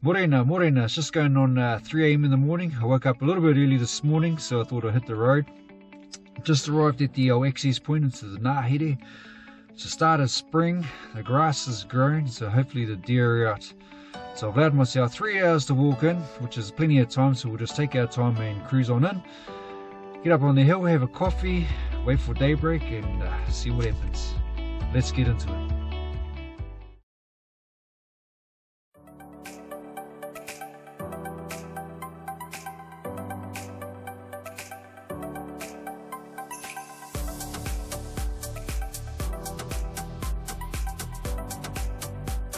Morena, morena, it's just going on 3 AM in the morning. I woke up a little bit early this morning, so I thought I'd hit the road. Just arrived at the access point into the Ngahere. It's the start of spring, the grass is growing, so hopefully the deer are out. So I've allowed myself 3 hours to walk in, which is plenty of time, so we'll just take our time and cruise on in. Get up on the hill, have a coffee, wait for daybreak and see what happens. Let's get into it.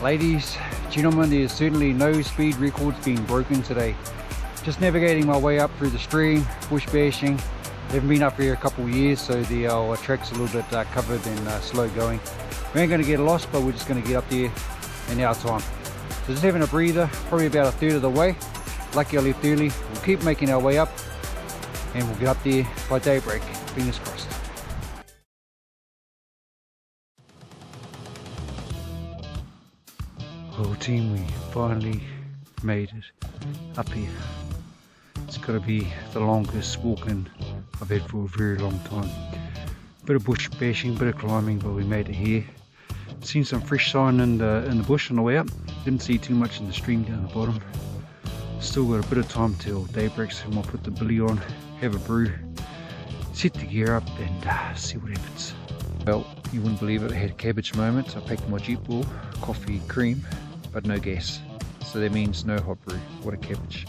Ladies, gentlemen, there's certainly no speed records being broken today. Just navigating my way up through the stream, bush bashing. Haven't been up here a couple of years, so the track's a little bit covered and slow going. We ain't going to get lost, but we're just going to get up there in our time. So just having a breather, probably about a third of the way. Lucky I left early. We'll keep making our way up and we'll get up there by daybreak. Fingers crossed. Well team, we finally made it up here. It's got to be the longest walking I've had for a very long time. Bit of bush bashing, bit of climbing, but we made it here. Seen some fresh sign in the bush on the way up. Didn't see too much in the stream down the bottom. Still got a bit of time till daybreak, so I'll put the billy on, have a brew, set the gear up and see what happens. Well, you wouldn't believe it, I had a cabbage moment. I packed my Jeep Ball, coffee, cream, but no gas. So that means no hot brew. What a cabbage.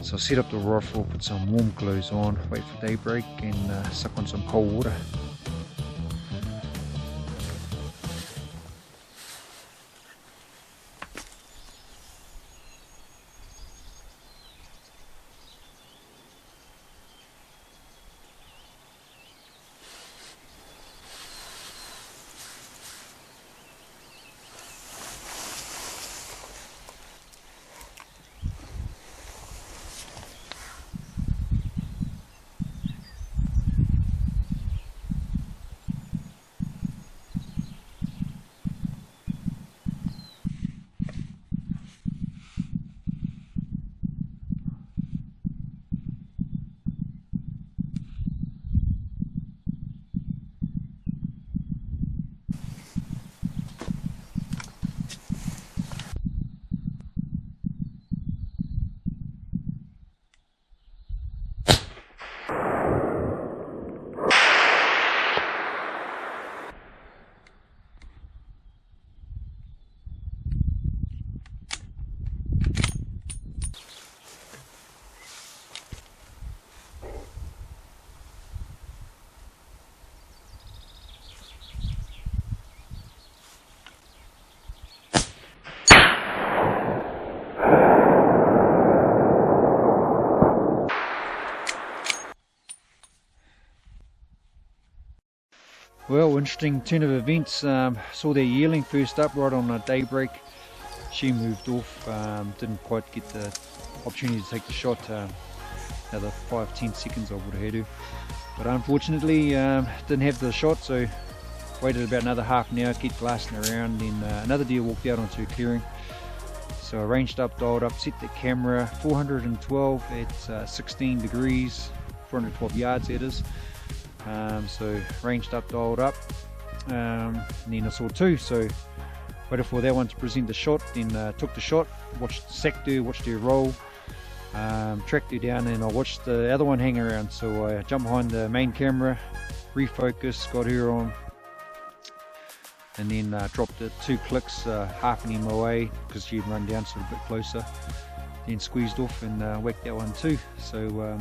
So I set up the rifle, put some warm clothes on, wait for daybreak and suck on some cold water. Well, interesting turn of events. Saw their yearling first up right on daybreak. She moved off, didn't quite get the opportunity to take the shot. Another 5-10 seconds I would have had to, but unfortunately didn't have the shot, so waited about another half an hour, kept glassing around. Then another deer walked out onto a clearing, so I ranged up, dialed up, set the camera 412 at 16 degrees, 412 yards that is. So ranged up, dialed up, and then I saw two, so waited for that one to present the shot, then took the shot, sacked her, watched her roll, tracked her down, and I watched the other one hang around. So I jumped behind the main camera, refocused, got her on, and then dropped it 2 clicks half an M away because she'd run down so a bit closer, then squeezed off and whacked that one too. So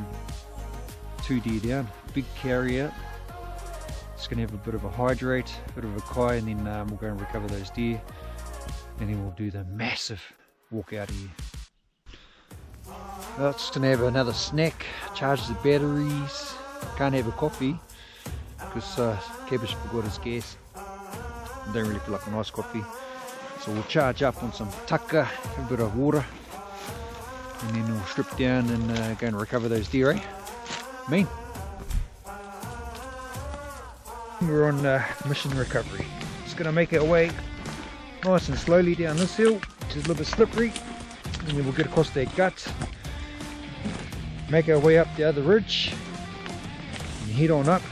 2 deer down, big carry out. Just going to have a bit of a hydrate, a bit of a kai, and then we'll go and recover those deer, and then we'll do the massive walk out of here. Well, just going to have another snack, charge the batteries. Can't have a coffee because Cabbage forgot his gas. Don't really feel like a nice coffee, so we'll charge up on some taka, have a bit of water, and then we'll strip down and go and recover those deer, eh? Mean. We're on mission recovery. Just going to make our way nice and slowly down this hill, which is a little bit slippery. and then we'll get across that gut, make our way up the other ridge, and head on up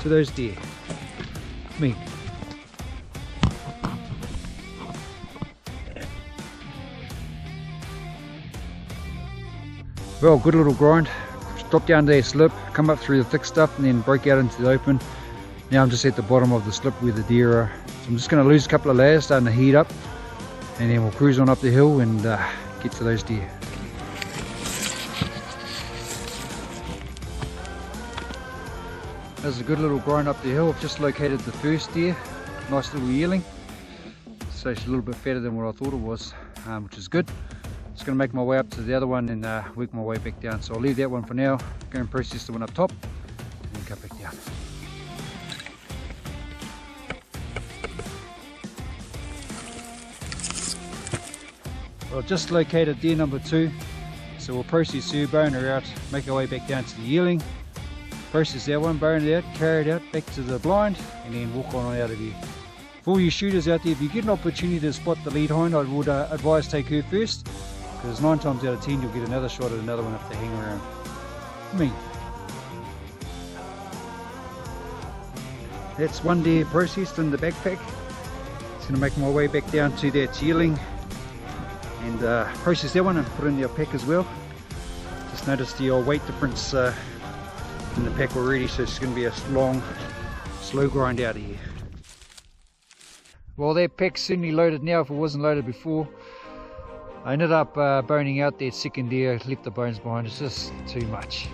to those deer. Me. Well, good little grind. Drop down to that slip, come up through the thick stuff, and then break out into the open. Now I'm just at the bottom of the slip where the deer are. So I'm just going to lose a couple of layers, starting to heat up, and then we'll cruise on up the hill and get to those deer. There's a good little grind up the hill. I've just located the first deer, nice little yearling. So she's a little bit fatter than what I thought it was, which is good. Just going to make my way up to the other one and work my way back down. So I'll leave that one for now, go and process the one up top, and then come back down. Well, I've just located deer number 2, so we'll process her, bone her out, make our way back down to the yearling, process that one, bone it out, carry it out back to the blind, and then walk on out of here. For all you shooters out there, if you get an opportunity to spot the lead hind, I would advise take her first, because 9 times out of 10 you'll get another shot at another one if they hang around. That's one deer processed in the backpack. Just going to make my way back down to that yearling and process that one and put it in your pack as well. Just noticed the old weight difference in the pack already, so it's going to be a long, slow grind out of here. Well, that pack's certainly loaded now if it wasn't loaded before. I ended up boning out that second deer, left the bones behind. It's just too much.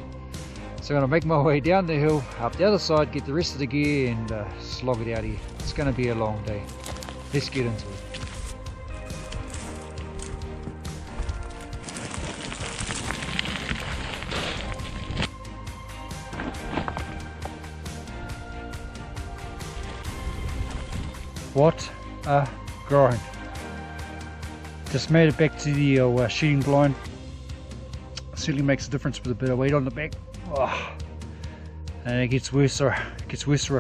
So I'm going to make my way down the hill, up the other side, get the rest of the gear and slog it out here. It's going to be a long day. Let's get into it. What a grind. Just made it back to the shooting blind. Certainly makes a difference with a bit of weight on the back. Oh. And it gets worse. It gets worse.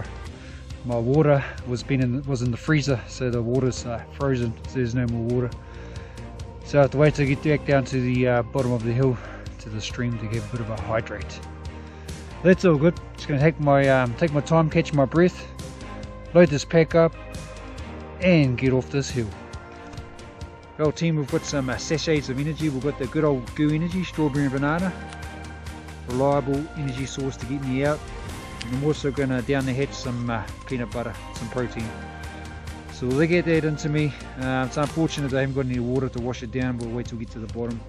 My water was in the freezer, so the water's frozen, so there's no more water. So I have to wait to get back down to the bottom of the hill to the stream to get a bit of a hydrate. That's all good. Just going to take my time, catch my breath, load this pack up, and get off this hill. Well team, we've got some sachets of energy. We've got the good old Goo Energy, strawberry and banana. Reliable energy source to get me out. And I'm also going to down the hatch some peanut butter, some protein. So we'll get that into me. It's unfortunate I haven't got any water to wash it down. We'll wait till we get to the bottom.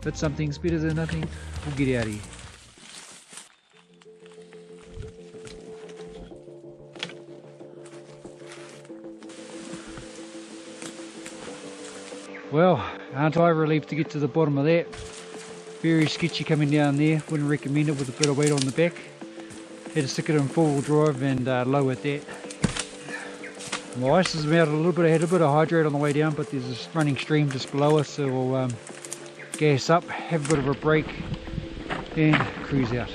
But something's better than nothing. We'll get out of here. Well, aren't I relieved to get to the bottom of that. Very sketchy coming down there, wouldn't recommend it with a bit of weight on the back. Had to stick it in 4-wheel drive and lower that. My ice is out a little bit, I had a bit of hydrate on the way down, but there's a running stream just below us, so we'll gas up, have a bit of a break and cruise out.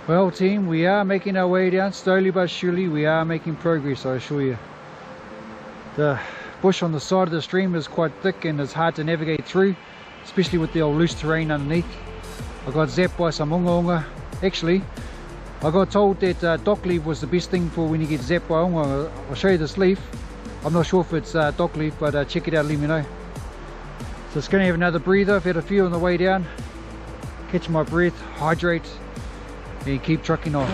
Well team, we are making our way down, slowly but surely we are making progress, I assure you. The bush on the side of the stream is quite thick and it's hard to navigate through, especially with the old loose terrain underneath. I got zapped by some unga unga. Actually, I got told that dock leaf was the best thing for when you get zapped by unga. I'll show you this leaf. I'm not sure if it's dock leaf, but check it out, let me know. So it's going to have another breather. I've had a few on the way down. Catch my breath, hydrate, and keep trucking on.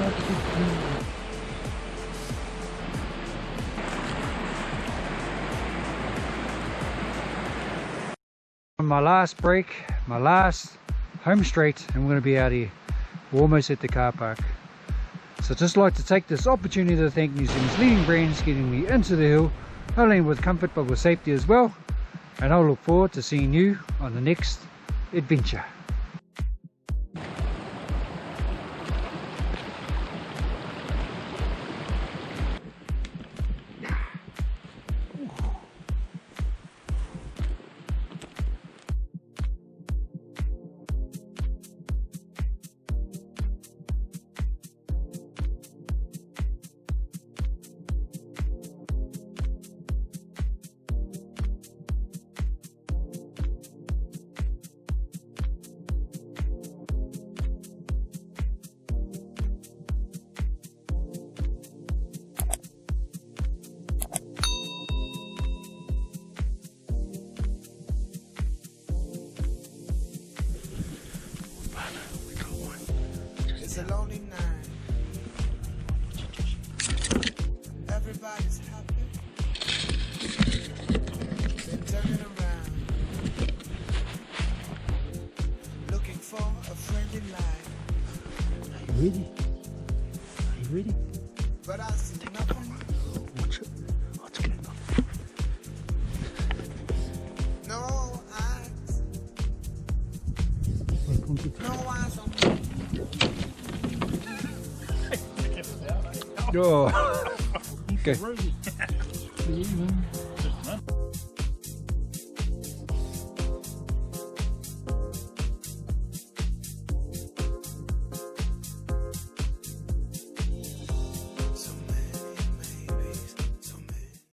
On my last break, my last home straight, and we're going to be out here. We're almost at the car park. So I'd just like to take this opportunity to thank New Zealand's leading brands getting me into the hill, not only with comfort but with safety as well. And I'll look forward to seeing you on the next adventure. Everybody's happy. Been turning around, looking for a friend in life. Are you ready? Are you ready? But I see nothing. Watch it. What's going on? No eyes. No eyes on me. Oh. Okay. Rosie.